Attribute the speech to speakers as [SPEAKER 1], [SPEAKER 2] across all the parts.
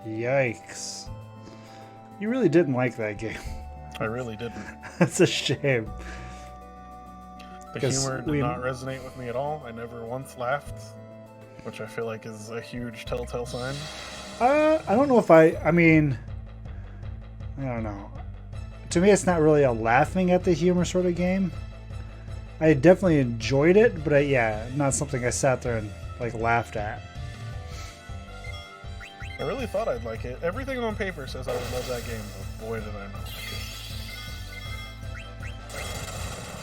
[SPEAKER 1] Yikes. You really didn't like that game.
[SPEAKER 2] I really didn't.
[SPEAKER 1] That's a shame.
[SPEAKER 2] The humor did not resonate with me at all. I never once laughed, which I feel like is a huge telltale sign.
[SPEAKER 1] I don't know if I mean, I don't know. To me, it's not really a laughing at the humor sort of game. I definitely enjoyed it, but yeah, not something I sat there and like laughed at.
[SPEAKER 2] I really thought I'd like it. Everything on paper says I would love that game, but boy did I not like it.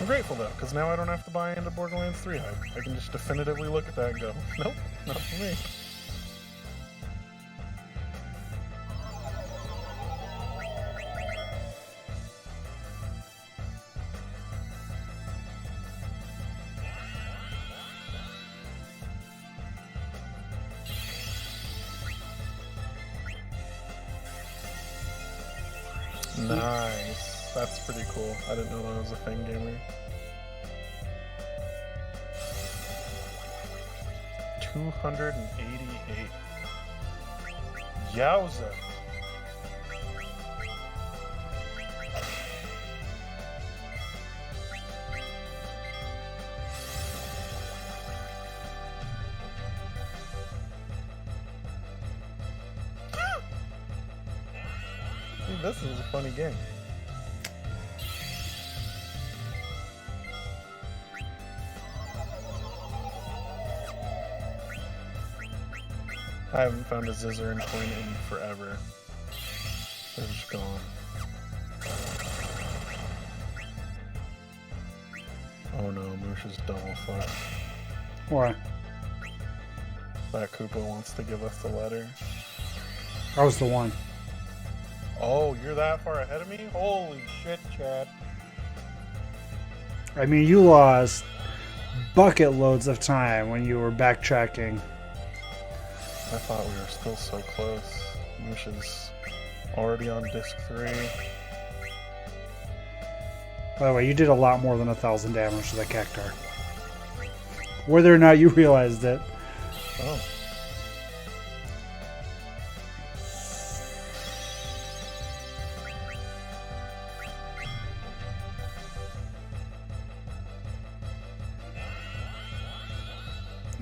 [SPEAKER 2] I'm grateful though, because now I don't have to buy into Borderlands 3 hype. I can just definitively look at that and go, nope, not for me. Nice. That's pretty cool. I didn't know that was a thing, gamer. 288. Yowza. This is a funny game. I haven't found a Zizaran coin in forever. They're just gone. Oh no, Moosh is double fucked.
[SPEAKER 1] Why?
[SPEAKER 2] That Koopa wants to give us the letter.
[SPEAKER 1] I was the one.
[SPEAKER 2] Oh, you're that far ahead of me? Holy shit, Chad.
[SPEAKER 1] I mean, you lost bucket loads of time when you were backtracking.
[SPEAKER 2] I thought we were still so close. Moosh is already on disc 3.
[SPEAKER 1] By the way, you did a lot more than 1,000 damage to that Cactar. Whether or not you realized it.
[SPEAKER 2] Oh.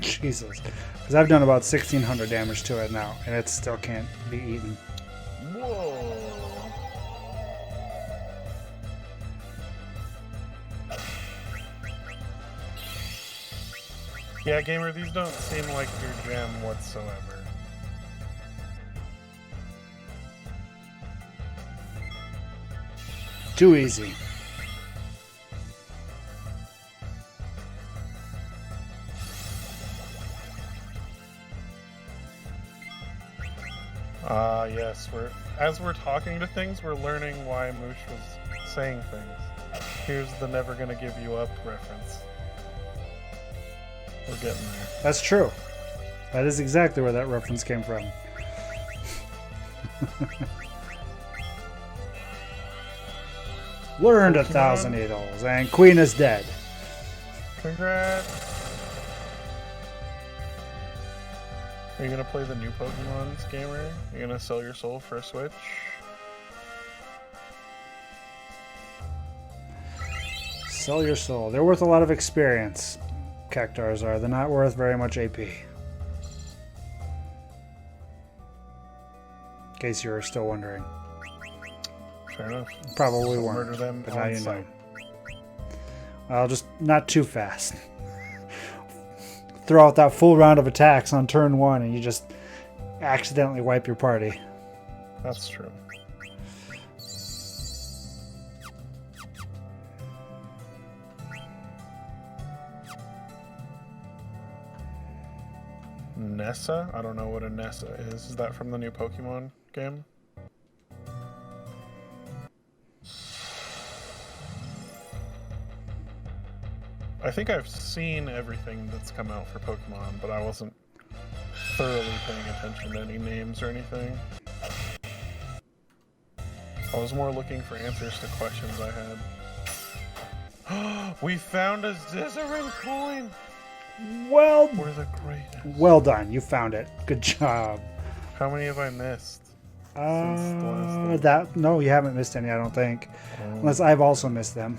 [SPEAKER 1] Jesus. Because I've done about 1,600 damage to it now, and it still can't be eaten.
[SPEAKER 2] Whoa. Yeah, gamer, these don't seem like your jam whatsoever.
[SPEAKER 1] Too easy.
[SPEAKER 2] Yes, as we're talking to things, we're learning why Moosh was saying things. Here's the never gonna give you up reference. We're getting there.
[SPEAKER 1] That's true. That is exactly where that reference came from. Learned 1,000 needles, and Queen is dead.
[SPEAKER 2] Congrats! Are you gonna play the new Pokemons, gamer? Are you gonna sell your soul for a Switch?
[SPEAKER 1] Sell your soul. They're worth a lot of experience. Cactars are. They're not worth very much AP. In case you were still wondering.
[SPEAKER 2] Fair enough.
[SPEAKER 1] Probably
[SPEAKER 2] So
[SPEAKER 1] weren't.
[SPEAKER 2] murder them
[SPEAKER 1] but now
[SPEAKER 2] on
[SPEAKER 1] you know.
[SPEAKER 2] sight.
[SPEAKER 1] Well, just not too fast. Throw out that full round of attacks on turn 1 and you just accidentally wipe your party.
[SPEAKER 2] That's true. Nessa? I don't know what a Nessa is. Is that from the new Pokemon game? I think I've seen everything that's come out for Pokemon, but I wasn't thoroughly paying attention to any names or anything. I was more looking for answers to questions I had. We found a Zizaran coin!
[SPEAKER 1] Well,
[SPEAKER 2] We're the greatest.
[SPEAKER 1] well done. You found it. Good job.
[SPEAKER 2] How many have I missed? since the last
[SPEAKER 1] That no, you haven't missed any, I don't think.
[SPEAKER 2] one?
[SPEAKER 1] Unless I've also missed them.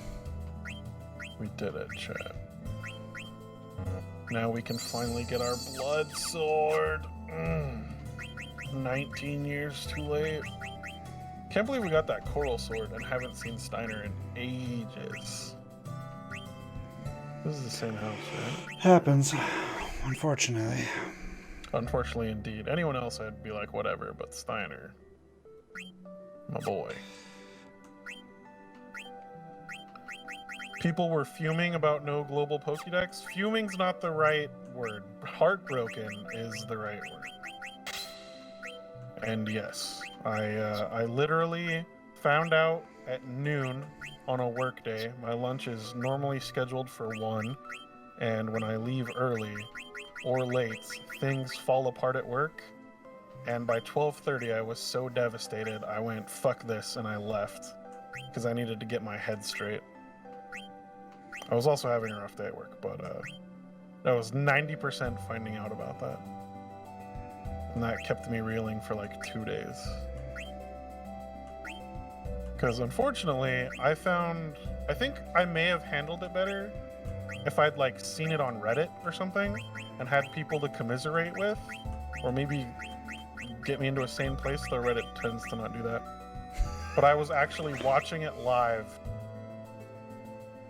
[SPEAKER 2] We did it, chat. Now we can finally get our blood sword. 19 years too late. Can't believe we got that coral sword and haven't seen Steiner in ages. This is the same house, right?
[SPEAKER 1] Happens, unfortunately.
[SPEAKER 2] Unfortunately, indeed. Anyone else, I'd be like, whatever, but Steiner. My boy. People were fuming about no global Pokédex. Fuming's not the right word. Heartbroken is the right word. And yes, I literally found out at noon on a work day. My lunch is normally scheduled for 1, and when I leave early or late, things fall apart at work. And by 12:30, I was so devastated, I went, fuck this, and I left. Because I needed to get my head straight. I was also having a rough day at work, but that was 90% finding out about that. And that kept me reeling for like 2 days. Because unfortunately, I think I may have handled it better if I'd like seen it on Reddit or something and had people to commiserate with, or maybe get me into a sane place, though Reddit tends to not do that. But I was actually watching it live,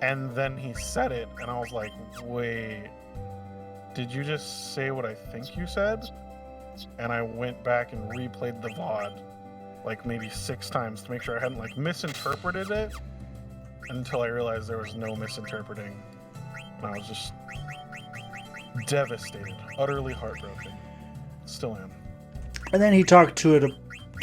[SPEAKER 2] and then he said it, and I was like, wait, did you just say what I think you said? And I went back and replayed the VOD like maybe 6 times to make sure I hadn't like misinterpreted it, until I realized there was no misinterpreting. And I was just devastated, utterly heartbroken. Still am.
[SPEAKER 1] And then he talked to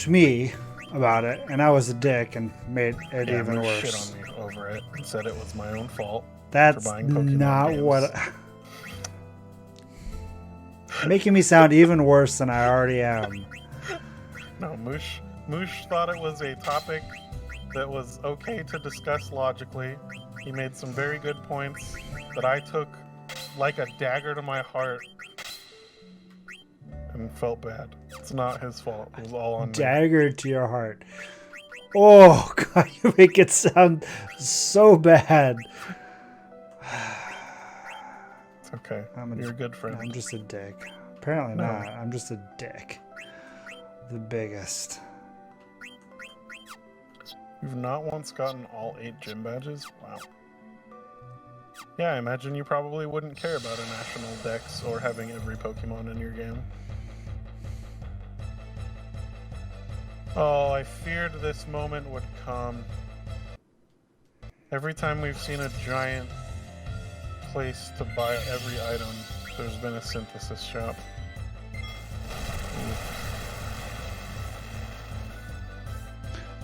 [SPEAKER 1] me about it, and I was a dick and made it even worse.
[SPEAKER 2] Shit on me over it and said it was my own fault.
[SPEAKER 1] That's
[SPEAKER 2] for buying Pokemon
[SPEAKER 1] not
[SPEAKER 2] games.
[SPEAKER 1] what. Making me sound even worse than I already am.
[SPEAKER 2] No, Moosh thought it was a topic that was okay to discuss logically. He made some very good points that I took like a dagger to my heart and felt bad. It's not his fault. It was all on me.
[SPEAKER 1] Dagger to your heart. Oh, God, you make it sound so bad.
[SPEAKER 2] It's okay. You're a good friend.
[SPEAKER 1] I'm just a dick. Apparently not. I'm just a dick. The biggest.
[SPEAKER 2] You've not once gotten all 8 gym badges? Wow. Yeah, I imagine you probably wouldn't care about a national dex or having every Pokemon in your game. Oh, I feared this moment would come. Every time we've seen a giant place to buy every item, there's been a synthesis shop.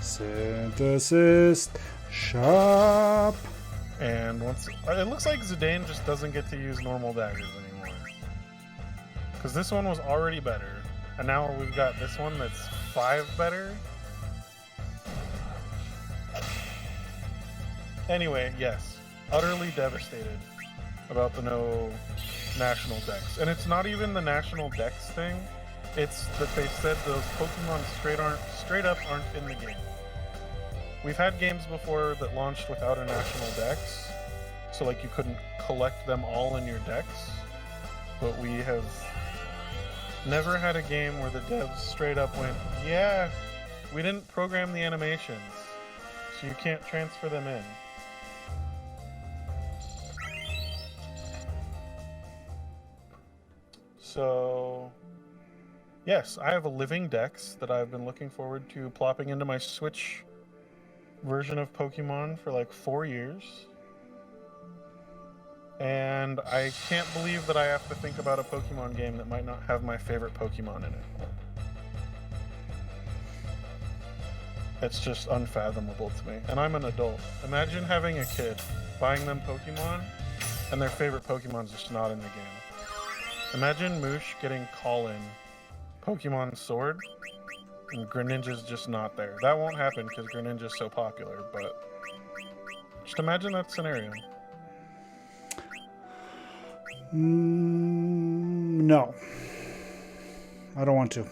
[SPEAKER 1] Synthesis shop.
[SPEAKER 2] And once it looks like Zidane just doesn't get to use normal daggers anymore. Because this one was already better. And now we've got this one that's 5 better. Anyway, yes. Utterly devastated about the no national dex. And it's not even the national dex thing. It's that they said those Pokemon straight up aren't in the game. We've had games before that launched without a national dex. So like you couldn't collect them all in your dex. But we have never had a game where the devs straight up went, yeah, we didn't program the animations, so you can't transfer them in. So, yes, I have a living dex that I've been looking forward to plopping into my Switch version of Pokemon for like 4 years. And I can't believe that I have to think about a Pokemon game that might not have my favorite Pokemon in it. It's just unfathomable to me. And I'm an adult. Imagine having a kid, buying them Pokemon, and their favorite Pokemon's just not in the game. Imagine Moosh getting Call-in Pokemon Sword, and Greninja's just not there. That won't happen because Greninja's so popular, but just imagine that scenario.
[SPEAKER 1] No. I don't want to.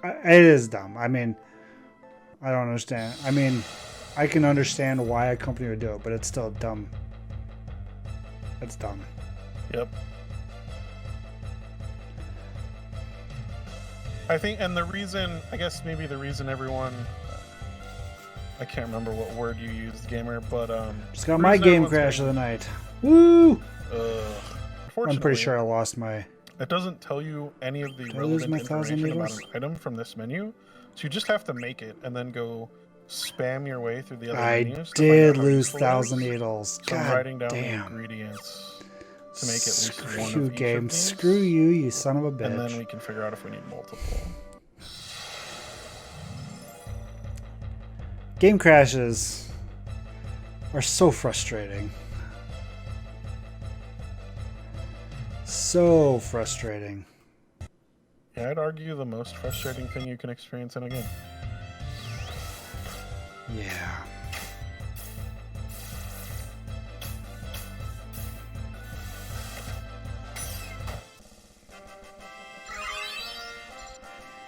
[SPEAKER 1] It is dumb. I mean, I don't understand. I mean, I can understand why a company would do it, but it's still dumb. It's dumb.
[SPEAKER 2] Yep. I think, and the reason, I guess maybe the reason everyone, I can't remember what word you used, gamer, but
[SPEAKER 1] just got my game crash of the night. Woo! I'm pretty sure I lost my.
[SPEAKER 2] It doesn't tell you any of the relevant information about an item from this menu, so you just have to make it and then go spam your way through the other menus.
[SPEAKER 1] I did lose 1,000 needles.
[SPEAKER 2] So I'm writing down the ingredients to make at least one of each
[SPEAKER 1] game.
[SPEAKER 2] of these.
[SPEAKER 1] Screw you, you son of a bitch.
[SPEAKER 2] And then we can figure out if we need multiple.
[SPEAKER 1] Game crashes are so frustrating. So frustrating.
[SPEAKER 2] Yeah, I'd argue the most frustrating thing you can experience in a game.
[SPEAKER 1] Yeah.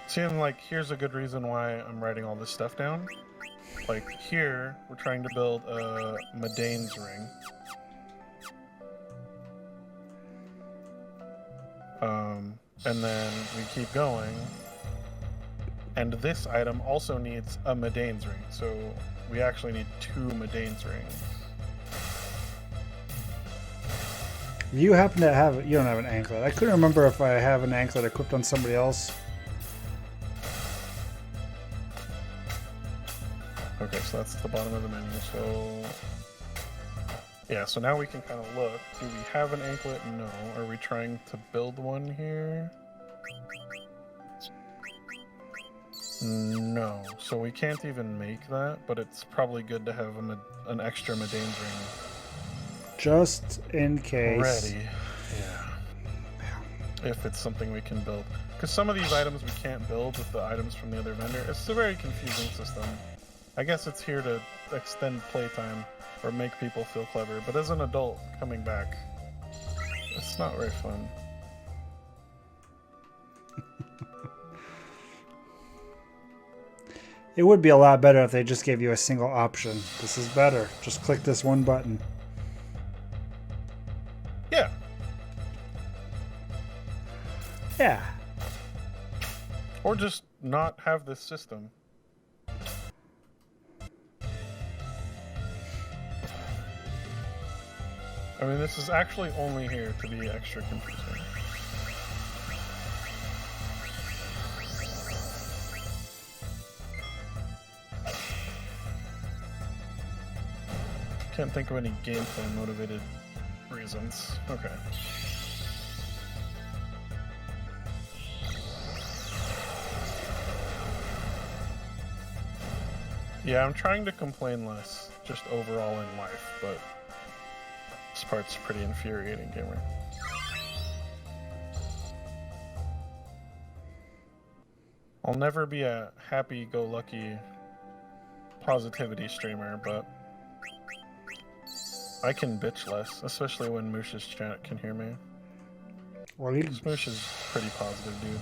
[SPEAKER 2] See, and like, here's a good reason why I'm writing all this stuff down. Like, here, we're trying to build a Medane's ring. And then we keep going. And this item also needs a Medane's ring, so we actually need 2 Medane's rings.
[SPEAKER 1] You happen to have it. You don't have an anklet. I couldn't remember if I have an anklet equipped on somebody else.
[SPEAKER 2] Okay, so that's the bottom of the menu. So yeah, so now we can kind of look. Do we have an anklet? No. Are we trying to build one here? No. So we can't even make that, but it's probably good to have an extra Medane's ring.
[SPEAKER 1] Just in case.
[SPEAKER 2] Ready. Yeah. If it's something we can build. Because some of these items we can't build with the items from the other vendor. It's a very confusing system. I guess it's here to extend playtime or make people feel clever, but as an adult coming back, it's not very fun.
[SPEAKER 1] It would be a lot better if they just gave you a single option. This is better. Just click this one button.
[SPEAKER 2] Yeah.
[SPEAKER 1] Yeah.
[SPEAKER 2] Or just not have this system. I mean, this is actually only here to be extra confusing. Can't think of any gameplay motivated reasons. Okay. Yeah, I'm trying to complain less, just overall in life, but this part's pretty infuriating, gamer. I'll never be a happy-go-lucky positivity streamer, but I can bitch less, especially when Moosh's chat can hear me.
[SPEAKER 1] Well,
[SPEAKER 2] Moosh is pretty positive, dude.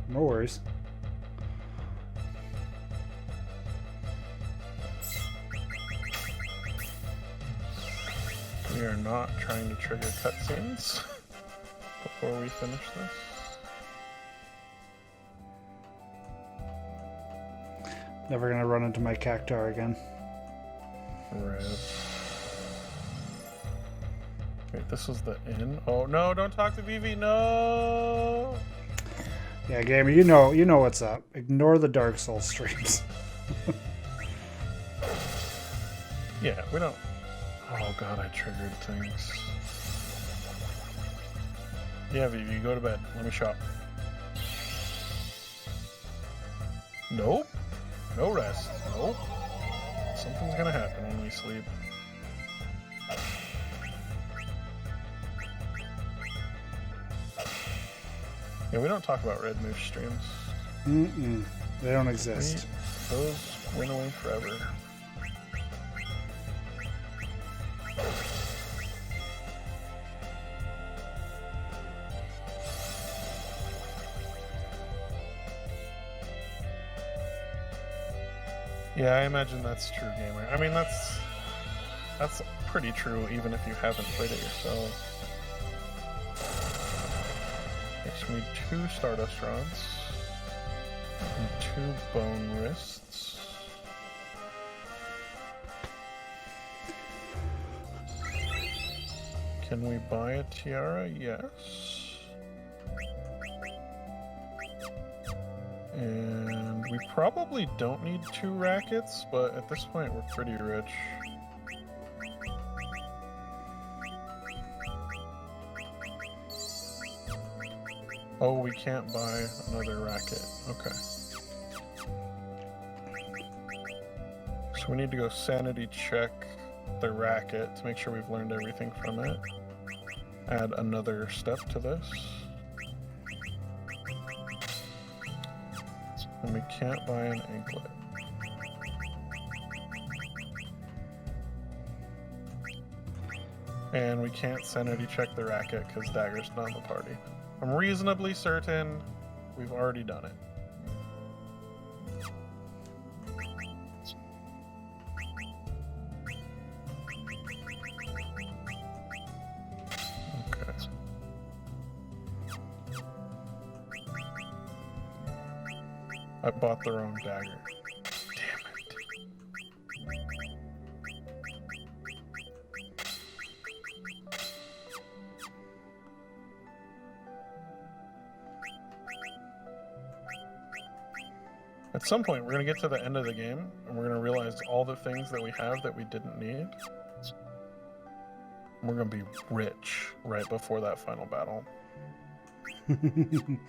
[SPEAKER 1] No worries.
[SPEAKER 2] We are not trying to trigger cutscenes before we finish this.
[SPEAKER 1] Never gonna run into my cactar again.
[SPEAKER 2] Right. Wait, this is the inn? Oh no, don't talk to Vivi, no!
[SPEAKER 1] Yeah, gamer, you know what's up. Ignore the Dark Souls streams.
[SPEAKER 2] Yeah, we don't... Oh god, I triggered things. Yeah, Vivi, go to bed. Let me shop. Nope. No rest. Nope. Something's gonna happen when we sleep. Yeah, we don't talk about Red Moose streams.
[SPEAKER 1] Mm-mm. They don't exist.
[SPEAKER 2] Those went away forever. Yeah, I imagine that's true, gamer. I mean, that's pretty true, even if you haven't played it yourself. Next, we need 2 Stardust Rods and 2 Bone Wrists. Can we buy a tiara? Yes. And we probably don't need 2 rackets, but at this point we're pretty rich. Oh, we can't buy another racket. Okay. So we need to go sanity check the racket to make sure we've learned everything from it. Add another step to this. And we can't buy an anklet. And we can't sanity check the racket because Dagger's not in the party. I'm reasonably certain we've already done it. Okay. I bought the wrong dagger. Damn it. At some point, we're going to get to the end of the game, and we're going to realize all the things that we have that we didn't need. We're going to be rich right before that final battle.
[SPEAKER 1] And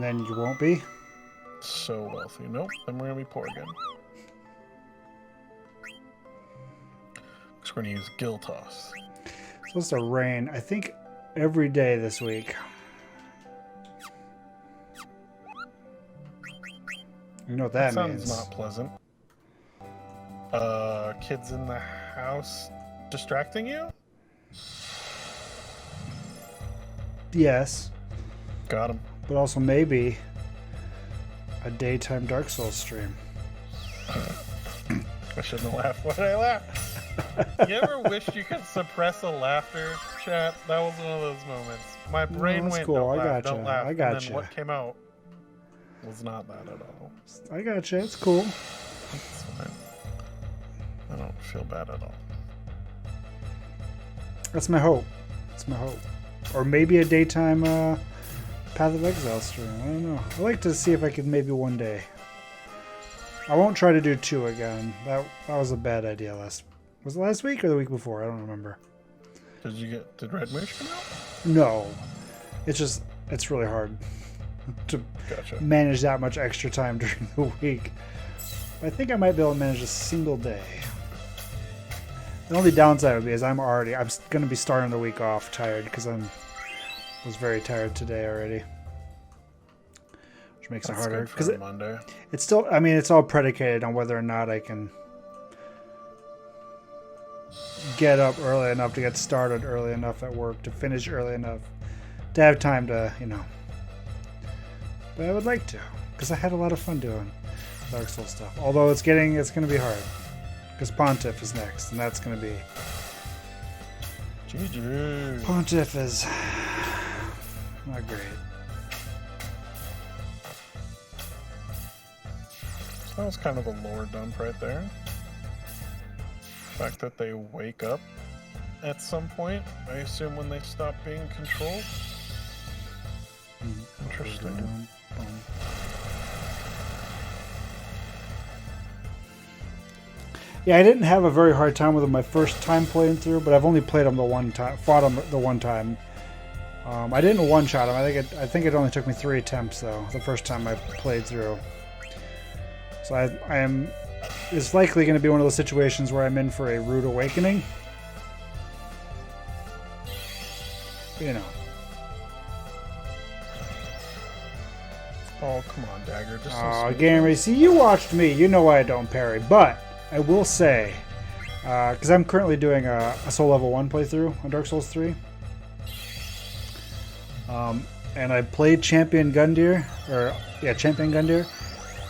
[SPEAKER 1] then you won't be?
[SPEAKER 2] So wealthy. Nope, then we're going to be poor again. Because we're going to use Gill Toss.
[SPEAKER 1] It's supposed to rain, I think, every day this week. You know what that means.
[SPEAKER 2] Sounds not pleasant. Kids in the house distracting you?
[SPEAKER 1] Yes.
[SPEAKER 2] Got him.
[SPEAKER 1] But also maybe a daytime Dark Souls stream.
[SPEAKER 2] I shouldn't have laughed. Why did I laugh? You ever wished you could suppress a laughter, chat? That was one of those moments. My brain went,
[SPEAKER 1] cool.
[SPEAKER 2] don't
[SPEAKER 1] I
[SPEAKER 2] laugh,
[SPEAKER 1] gotcha.
[SPEAKER 2] don't laugh.
[SPEAKER 1] I
[SPEAKER 2] And
[SPEAKER 1] gotcha.
[SPEAKER 2] then what came out was not that at all.
[SPEAKER 1] I gotcha. It's cool.
[SPEAKER 2] It's fine. I don't feel bad at all.
[SPEAKER 1] That's my hope. That's my hope. Or maybe a daytime Path of Exile stream. I don't know. I'd like to see if I could maybe one day. I won't try to do 2 again. That was a bad idea was it last week or the week before? I don't remember.
[SPEAKER 2] Did Red Moosh come out?
[SPEAKER 1] No. It's really hard to
[SPEAKER 2] Gotcha.
[SPEAKER 1] manage that much extra time during the week. I think I might be able to manage a single day. The only downside would be is I'm going to be starting the week off tired because was very tired today already. Which makes it harder.
[SPEAKER 2] Because Monday.
[SPEAKER 1] It's still, I mean, it's all predicated on whether or not I can get up early enough to get started early enough at work to finish early enough to have time to, But I would like to, because I had a lot of fun doing Dark Souls stuff. Although it's going to be hard, because Pontiff is next, and that's going to be.
[SPEAKER 2] GG.
[SPEAKER 1] Pontiff is not great.
[SPEAKER 2] That was kind of a lore dump right there. The fact that they wake up at some point, I assume when they stop being controlled. Interesting.
[SPEAKER 1] Yeah, I didn't have a very hard time with him my first time playing through, but I've only played him the one time, fought him the one time. I didn't one-shot him. I think it only took me 3 attempts though, the first time I played through. So I am. It's likely going to be one of those situations where I'm in for a rude awakening.
[SPEAKER 2] Oh, come on, Dagger. Just
[SPEAKER 1] Oh, Gary, see, you watched me. You know why I don't parry. But I will say, because I'm currently doing a Soul Level 1 playthrough on Dark Souls 3. And I played Champion Gundyr,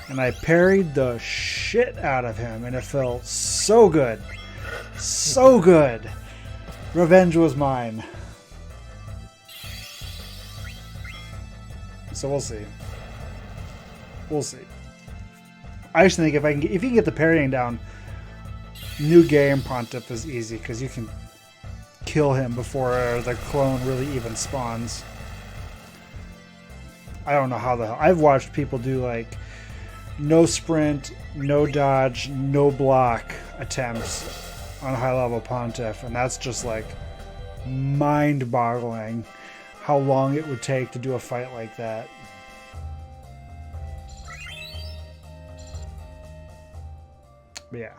[SPEAKER 1] and I parried the shit out of him, and it felt so good. So good. Revenge was mine. So we'll see. We'll see. I just think if you can get the parrying down, new game Pontiff is easy because you can kill him before the clone really even spawns. I don't know how the hell. I've watched people do like no sprint, no dodge, no block attempts on high level Pontiff, and that's just like mind-boggling how long it would take to do a fight like that. But yeah.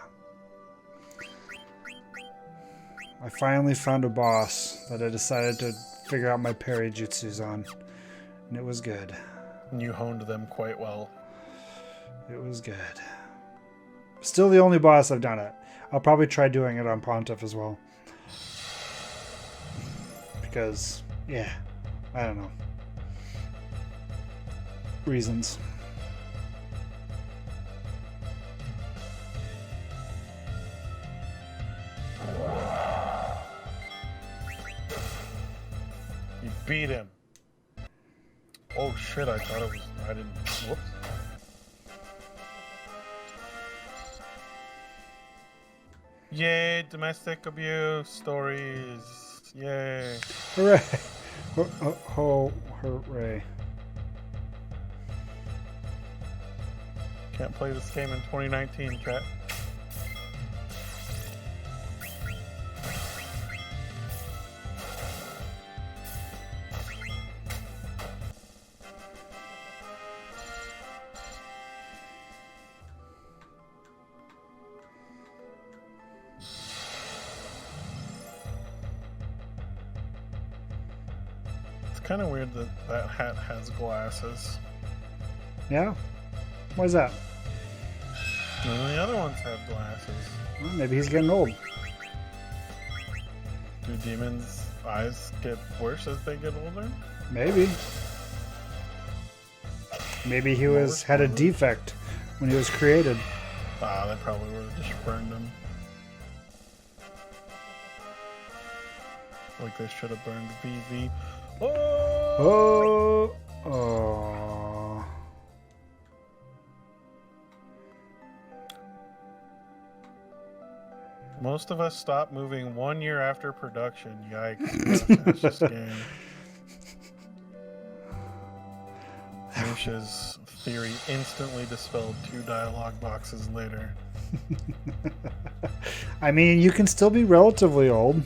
[SPEAKER 1] I finally found a boss that I decided to figure out my parry jutsus on, and it was good.
[SPEAKER 2] You honed them quite well.
[SPEAKER 1] It was good. Still the only boss I've done it. I'll probably try doing it on Pontiff as well. Because, yeah, I don't know. Reasons.
[SPEAKER 2] You beat him. Oh shit, I thought it was... I didn't... Whoops. Yay, domestic abuse stories. Yay.
[SPEAKER 1] Hooray. Hooray.
[SPEAKER 2] Can't play this game in 2019, chat. Kind of weird that that hat has glasses.
[SPEAKER 1] Yeah? Why is that?
[SPEAKER 2] None of the other ones have glasses.
[SPEAKER 1] Well, maybe he's getting old.
[SPEAKER 2] Do demons' eyes get worse as they get older?
[SPEAKER 1] Maybe. Maybe he had a defect when he was created.
[SPEAKER 2] Ah, that probably would have just burned him. Like they should have burned VV.
[SPEAKER 1] Oh! Oh.
[SPEAKER 2] Most of us stop moving 1 year after production. Yikes. That's just a game. Lucia's theory instantly dispelled 2 dialogue boxes later.
[SPEAKER 1] I mean, you can still be relatively old.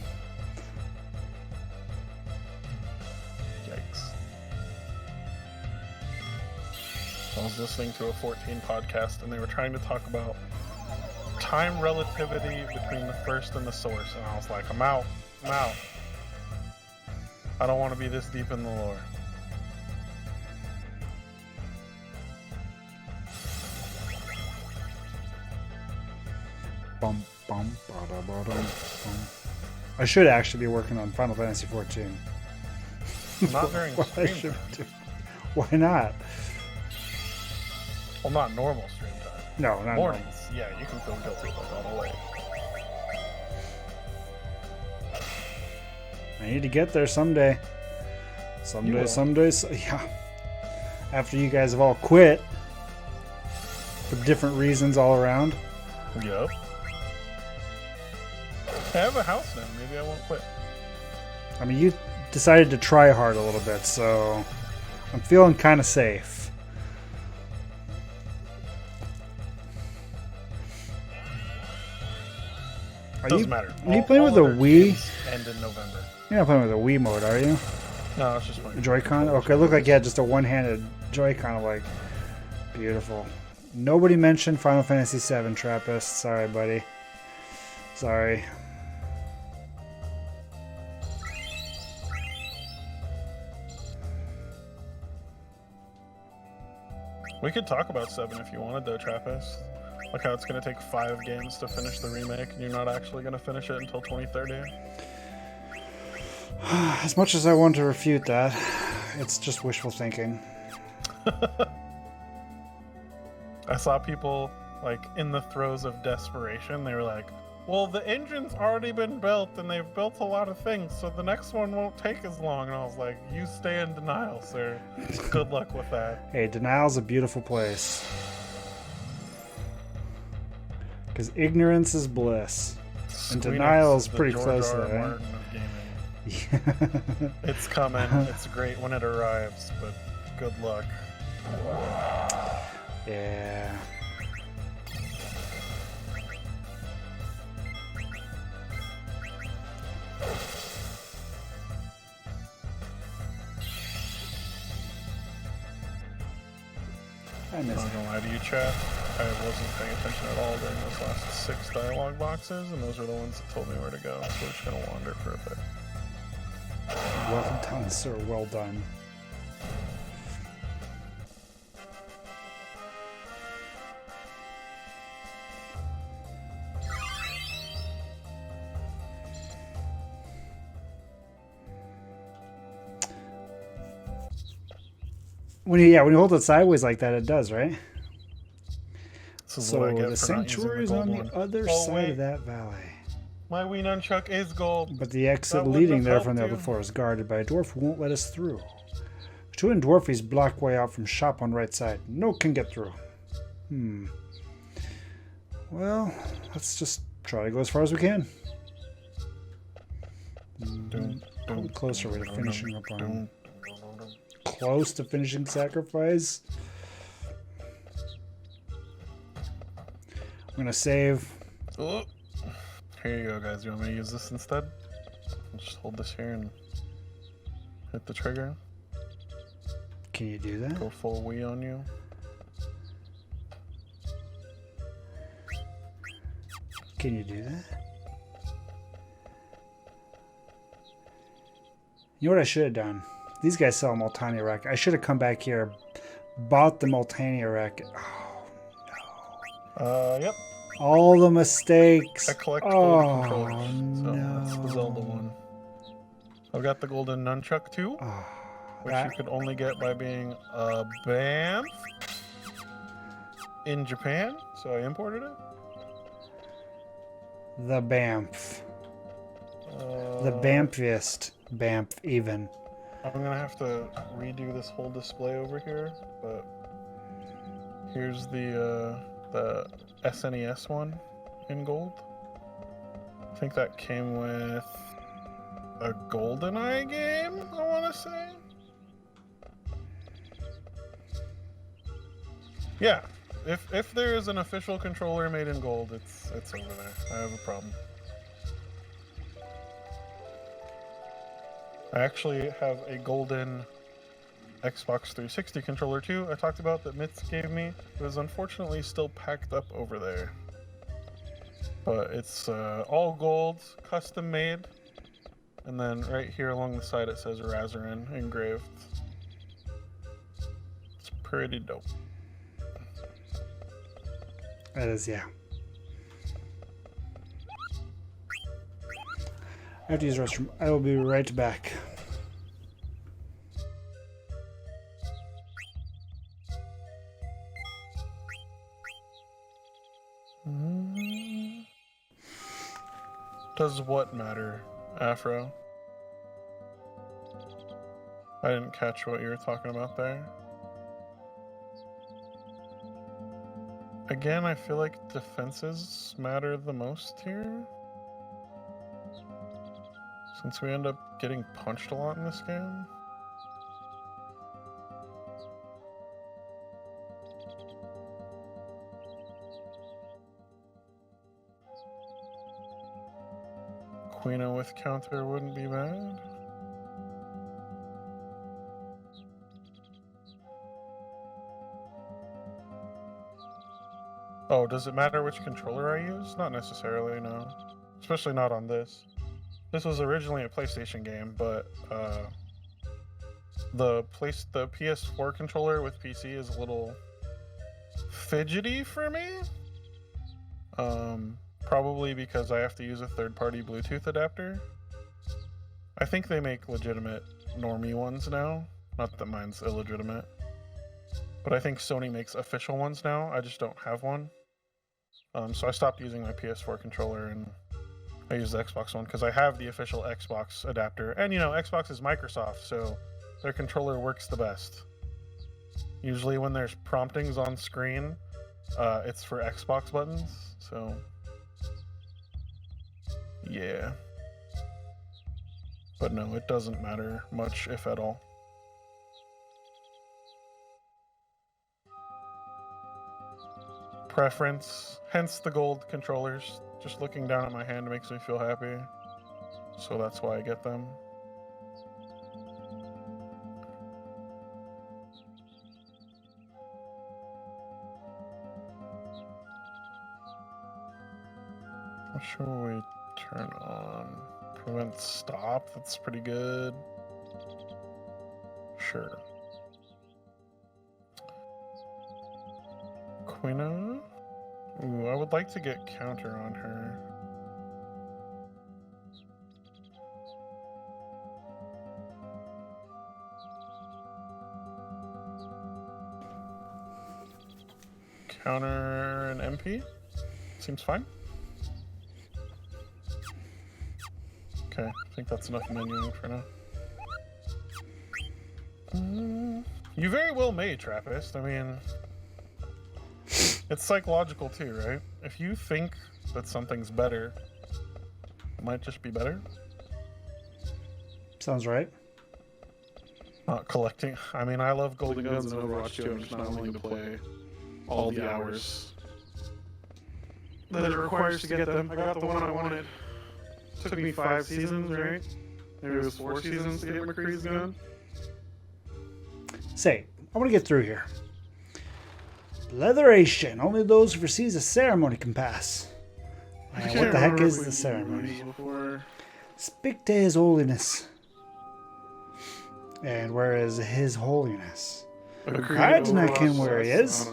[SPEAKER 2] I was listening to a 14 podcast and they were trying to talk about time relativity between the first and the source, and I was like, I'm out. I don't want to be this deep in the lore.
[SPEAKER 1] Bum, bum, bada, bada, bum. I should actually be working on Final Fantasy 14.
[SPEAKER 2] Not during stream time.
[SPEAKER 1] Why not?
[SPEAKER 2] Well, not normal stream time.
[SPEAKER 1] No, not
[SPEAKER 2] mornings.
[SPEAKER 1] normal.
[SPEAKER 2] Yeah, you can feel guilty about that all day.
[SPEAKER 1] I need to get there someday. Someday. Yeah. After you guys have all quit for different reasons all around.
[SPEAKER 2] Yep. I have a house now. Maybe I won't quit.
[SPEAKER 1] I mean, you decided to try hard a little bit, so I'm feeling kind of safe.
[SPEAKER 2] Doesn't matter.
[SPEAKER 1] Are you playing with a Wii?
[SPEAKER 2] End in November.
[SPEAKER 1] You're not playing with a Wii mode, are you?
[SPEAKER 2] No, it's just my
[SPEAKER 1] Joy-Con? Okay, look like you had just a one-handed Joy-Con, like, beautiful. Nobody mentioned Final Fantasy VII, Trappist. Sorry, buddy. Sorry.
[SPEAKER 2] We could talk about 7 if you wanted, though, Trappist. Like how it's going to take 5 games to finish the remake, and you're not actually going to finish it until 2030.
[SPEAKER 1] As much as I want to refute that, it's just wishful thinking.
[SPEAKER 2] I saw people like in the throes of desperation, they were like, well, the engine's already been built and they've built a lot of things, so the next one won't take as long. And I was like, you stay in denial, sir. Good luck with that.
[SPEAKER 1] Hey, denial's a beautiful place. Because ignorance is bliss. And denial is pretty close to that, right?
[SPEAKER 2] Yeah. It's coming. It's great when it arrives, but good luck.
[SPEAKER 1] Yeah.
[SPEAKER 2] I'm not gonna lie to you, chat. I wasn't paying attention at all during those last 6 dialogue boxes, and those are the ones that told me where to go. So we're just gonna wander for a bit.
[SPEAKER 1] Well done, sir. Well done. When you hold it sideways like that, it does, right? So the sanctuary is on the other side of that valley.
[SPEAKER 2] My wee nunchuck is gold.
[SPEAKER 1] But the exit leading there from the other floor is guarded by a dwarf who won't let us through. Two and dwarfies block way out from shop on right side. No can get through. Well, let's just try to go as far as we can. Probably closer way to finishing up on. Close to finishing sacrifice. I'm gonna save.
[SPEAKER 2] Oh. Here you go, guys. You want me to use this instead? I'll just hold this here and hit the trigger.
[SPEAKER 1] Can you do that?
[SPEAKER 2] Go full Wii on you.
[SPEAKER 1] Can you do that? You know what I should have done? These guys sell Multania Rack. I should have come back here, bought the Multania Rack. Oh,
[SPEAKER 2] no. Yep.
[SPEAKER 1] All the mistakes.
[SPEAKER 2] I collect gold controllers, so that's the Zelda one. I've got the golden nunchuck too, which you could only get by being a BAMF in Japan, so I imported it.
[SPEAKER 1] The BAMF. The BAMFist. BAMF even.
[SPEAKER 2] I'm gonna have to redo this whole display over here, but here's the SNES one in gold. I think that came with a GoldenEye game, I want to say. Yeah, if there is an official controller made in gold, it's over there. I have a problem. I actually have a golden Xbox 360 controller too. I talked about that Mitz gave me. It was unfortunately still packed up over there. But it's all gold, custom made. And then right here along the side it says Razarin engraved. It's pretty dope.
[SPEAKER 1] That is, yeah. I have to use the restroom. I will be right back.
[SPEAKER 2] Does what matter, Afro? I didn't catch what you were talking about there. Again, I feel like defenses matter the most here. Since we end up getting punched a lot in this game. Queen with counter wouldn't be bad. Oh, does it matter which controller I use? Not necessarily, no. Especially not on this. This was originally a PlayStation game, but the PS4 controller with PC is a little fidgety for me. Probably because I have to use a third-party Bluetooth adapter. I think they make legitimate normie ones now. Not that mine's illegitimate. But I think Sony makes official ones now. I just don't have one. So I stopped using my PS4 controller and I use the Xbox One because I have the official Xbox adapter. And, you know, Xbox is Microsoft, so their controller works the best. Usually when there's promptings on screen, it's for Xbox buttons, so... yeah. But no, it doesn't matter much, if at all. Preference, hence the gold controllers. Just looking down at my hand makes me feel happy. So that's why I get them. What should we turn on? Prevent stop, that's pretty good. Sure. Quina? Ooh, I would like to get counter on her. Counter an MP? Seems fine. Okay, I think that's enough menuing for now. You very well may, Trappist. I mean, it's psychological too, right? If you think that something's better, it might just be better.
[SPEAKER 1] Sounds right.
[SPEAKER 2] Not collecting. I mean, I love golden guns and Overwatch too. I'm just not willing to play all the hours that it requires to get them. I got the one I wanted. Took me 5 seasons, right? Maybe it was 4 seasons to get McCree's gun.
[SPEAKER 1] Say, I want to get through here. Leatheration. Only those who receive a ceremony can pass. What the heck is the ceremony? Speak to His Holiness. And where is His Holiness? I do not ken where he is.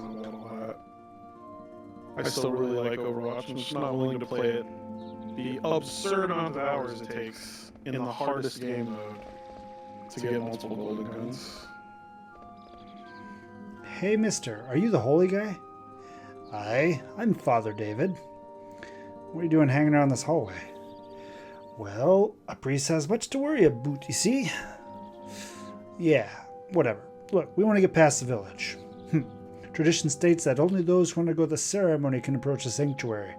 [SPEAKER 2] I still really like Overwatch. I'm just not willing to play it the absurd amount of hours it takes in the hardest game mode to get multiple golden guns.
[SPEAKER 1] Hey, mister, are you the holy guy? Aye, I'm Father David. What are you doing hanging around this hallway? Well, a priest has much to worry about, you see? Yeah, whatever. Look, we want to get past the village. Tradition states that only those who undergo the ceremony can approach the sanctuary.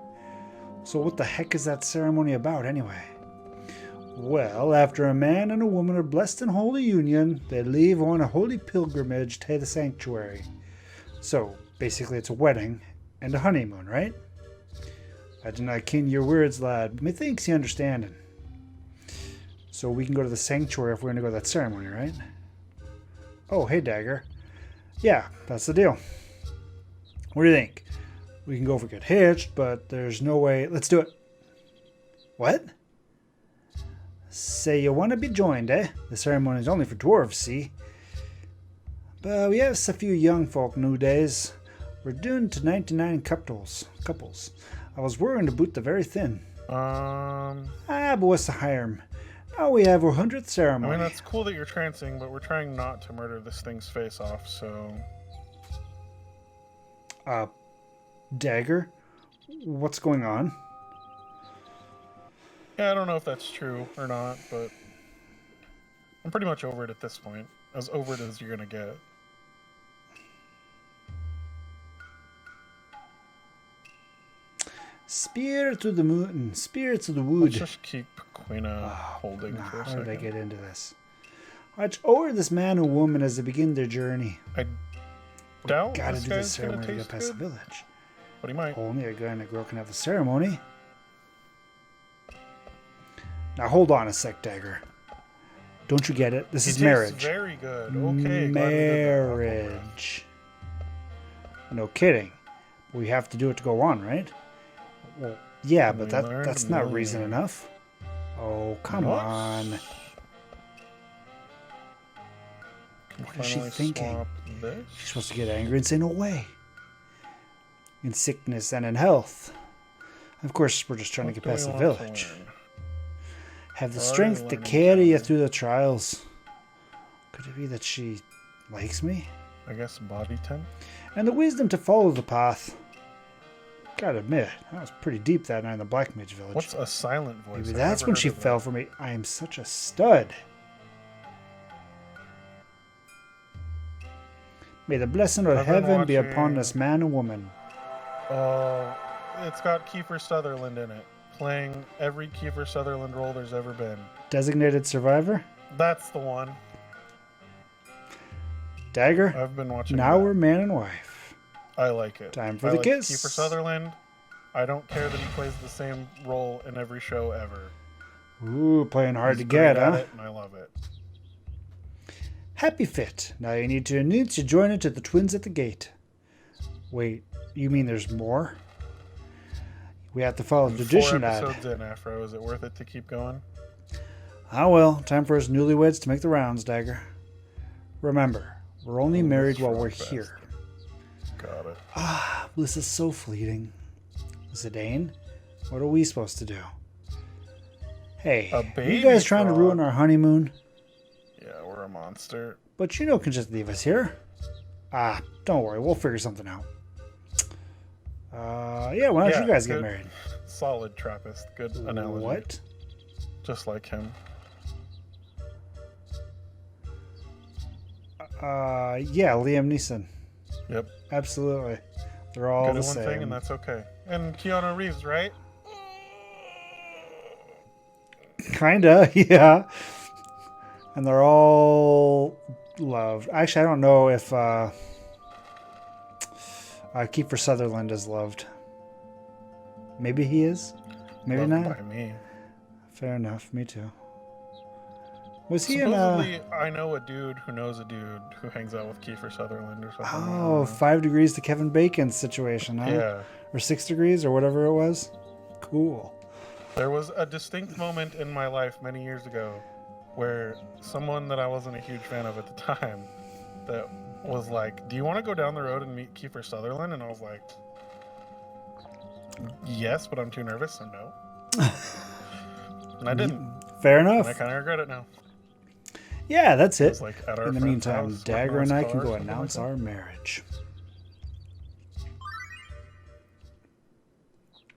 [SPEAKER 1] So what the heck is that ceremony about, anyway? Well, after a man and a woman are blessed in holy union, they leave on a holy pilgrimage to the sanctuary. So, basically it's a wedding and a honeymoon, right? I do not ken your words, lad, but methinks you understanding. So we can go to the sanctuary if we're going to go to that ceremony, right? Oh, hey, Dagger. Yeah, that's the deal. What do you think? We can go if we get hitched, but there's no way. Let's do it. What? Say you want to be joined, eh? The ceremony is only for dwarves, see? But we have a few young folk nowadays. We're doing to 99 couples. I was worrying to boot the very thin. But what's the harm? Now we have our 100th ceremony.
[SPEAKER 2] I mean, that's cool that you're trancing, but we're trying not to murder this thing's face off, so...
[SPEAKER 1] Dagger? What's going on?
[SPEAKER 2] Yeah, I don't know if that's true or not, but... I'm pretty much over it at this point. As over it as you're gonna get.
[SPEAKER 1] Spirit to the moon, spirits of the wood.
[SPEAKER 2] Let's just keep Quina holding for a second.
[SPEAKER 1] How did I get into this? Watch over this man and woman as they begin their journey.
[SPEAKER 2] I doubt
[SPEAKER 1] Gotta
[SPEAKER 2] this
[SPEAKER 1] do the
[SPEAKER 2] guy's
[SPEAKER 1] ceremony
[SPEAKER 2] gonna
[SPEAKER 1] to
[SPEAKER 2] taste
[SPEAKER 1] get past the
[SPEAKER 2] good,
[SPEAKER 1] village.
[SPEAKER 2] but he might.
[SPEAKER 1] Only a guy and a girl can have the ceremony. Now hold on a sec, Dagger. Don't you get it? This is marriage.
[SPEAKER 2] Very good. Okay.
[SPEAKER 1] Marriage. No kidding. We have to do it to go on, right? Well, yeah, but that's not reason enough. Oh, come on. What is she thinking? She's supposed to get angry and say no way. In sickness and in health. Of course, we're just trying to get past the village. Have the strength to carry you through the trials. Could it be that she likes me?
[SPEAKER 2] I guess body temp.
[SPEAKER 1] And the wisdom to follow the path. Gotta admit, that was pretty deep that night in the Black Mage Village.
[SPEAKER 2] What's a silent voice?
[SPEAKER 1] Maybe
[SPEAKER 2] I've
[SPEAKER 1] that's
[SPEAKER 2] never
[SPEAKER 1] when
[SPEAKER 2] heard
[SPEAKER 1] she
[SPEAKER 2] of that.
[SPEAKER 1] fell for me. I am such a stud. May the blessing of
[SPEAKER 2] I've been
[SPEAKER 1] heaven be upon
[SPEAKER 2] watching-
[SPEAKER 1] this man and woman.
[SPEAKER 2] Oh, it's got Kiefer Sutherland in it, playing every Kiefer Sutherland role there's ever been.
[SPEAKER 1] Designated survivor?
[SPEAKER 2] That's the one.
[SPEAKER 1] Dagger?
[SPEAKER 2] I've been watching.
[SPEAKER 1] Now
[SPEAKER 2] that.
[SPEAKER 1] we're man and wife.
[SPEAKER 2] I like it.
[SPEAKER 1] Time for
[SPEAKER 2] I
[SPEAKER 1] the
[SPEAKER 2] like
[SPEAKER 1] kiss.
[SPEAKER 2] Kiefer Sutherland. I don't care that he plays the same role in every show ever.
[SPEAKER 1] Ooh, playing hard
[SPEAKER 2] He's
[SPEAKER 1] to get,
[SPEAKER 2] great at
[SPEAKER 1] huh?
[SPEAKER 2] it, and I love it.
[SPEAKER 1] Happy Fit. Now you need to announce you join it to the twins at the gate. Wait, you mean there's more? We have to follow the tradition,
[SPEAKER 2] 4
[SPEAKER 1] lad.
[SPEAKER 2] episodes in, Afro. Is it worth it to keep going?
[SPEAKER 1] Ah well, time for us newlyweds to make the rounds, Dagger. Remember, we're only married while we're
[SPEAKER 2] Bastard.
[SPEAKER 1] here.
[SPEAKER 2] Got it.
[SPEAKER 1] Ah, bliss is so fleeting. Zidane, what are we supposed to do? Hey,
[SPEAKER 2] A
[SPEAKER 1] are you
[SPEAKER 2] baby
[SPEAKER 1] guys trying to
[SPEAKER 2] frog.
[SPEAKER 1] ruin our honeymoon?
[SPEAKER 2] Yeah, we're a monster.
[SPEAKER 1] But you know can just leave us here. Ah, don't worry, we'll figure something out. Yeah, why don't you guys get
[SPEAKER 2] good-
[SPEAKER 1] married?
[SPEAKER 2] Solid Trappist. Good analogy.
[SPEAKER 1] What?
[SPEAKER 2] Just like him.
[SPEAKER 1] Yeah, Liam Neeson.
[SPEAKER 2] Yep.
[SPEAKER 1] Absolutely. They're all
[SPEAKER 2] Good
[SPEAKER 1] the
[SPEAKER 2] at one
[SPEAKER 1] same.
[SPEAKER 2] thing, and that's okay. And Keanu Reeves, right?
[SPEAKER 1] Kinda, yeah. And they're all loved. Actually, I don't know if Kiefer Sutherland is loved. Maybe he is. Maybe
[SPEAKER 2] Loved
[SPEAKER 1] not.
[SPEAKER 2] by me.
[SPEAKER 1] Fair enough. Me too. Was he in
[SPEAKER 2] Supposedly, I know a dude who knows a dude who hangs out with Kiefer Sutherland or something. I don't
[SPEAKER 1] Oh,
[SPEAKER 2] know.
[SPEAKER 1] 5 degrees to Kevin Bacon situation, huh?
[SPEAKER 2] Yeah.
[SPEAKER 1] Or 6 degrees or whatever it was. Cool.
[SPEAKER 2] There was a distinct moment in my life many years ago where someone that I wasn't a huge fan of at the time that was like, "Do you want to go down the road and meet Kiefer Sutherland?" And I was like, "Yes, but I'm too nervous, so no." And I didn't.
[SPEAKER 1] Fair
[SPEAKER 2] And
[SPEAKER 1] enough.
[SPEAKER 2] I kind of regret it now.
[SPEAKER 1] Yeah, that's it.
[SPEAKER 2] It's like at our
[SPEAKER 1] In the
[SPEAKER 2] friend's
[SPEAKER 1] meantime,
[SPEAKER 2] house,
[SPEAKER 1] Dagger
[SPEAKER 2] working
[SPEAKER 1] and
[SPEAKER 2] on
[SPEAKER 1] I
[SPEAKER 2] his
[SPEAKER 1] can
[SPEAKER 2] car
[SPEAKER 1] go
[SPEAKER 2] or something like
[SPEAKER 1] announce
[SPEAKER 2] that.
[SPEAKER 1] our marriage.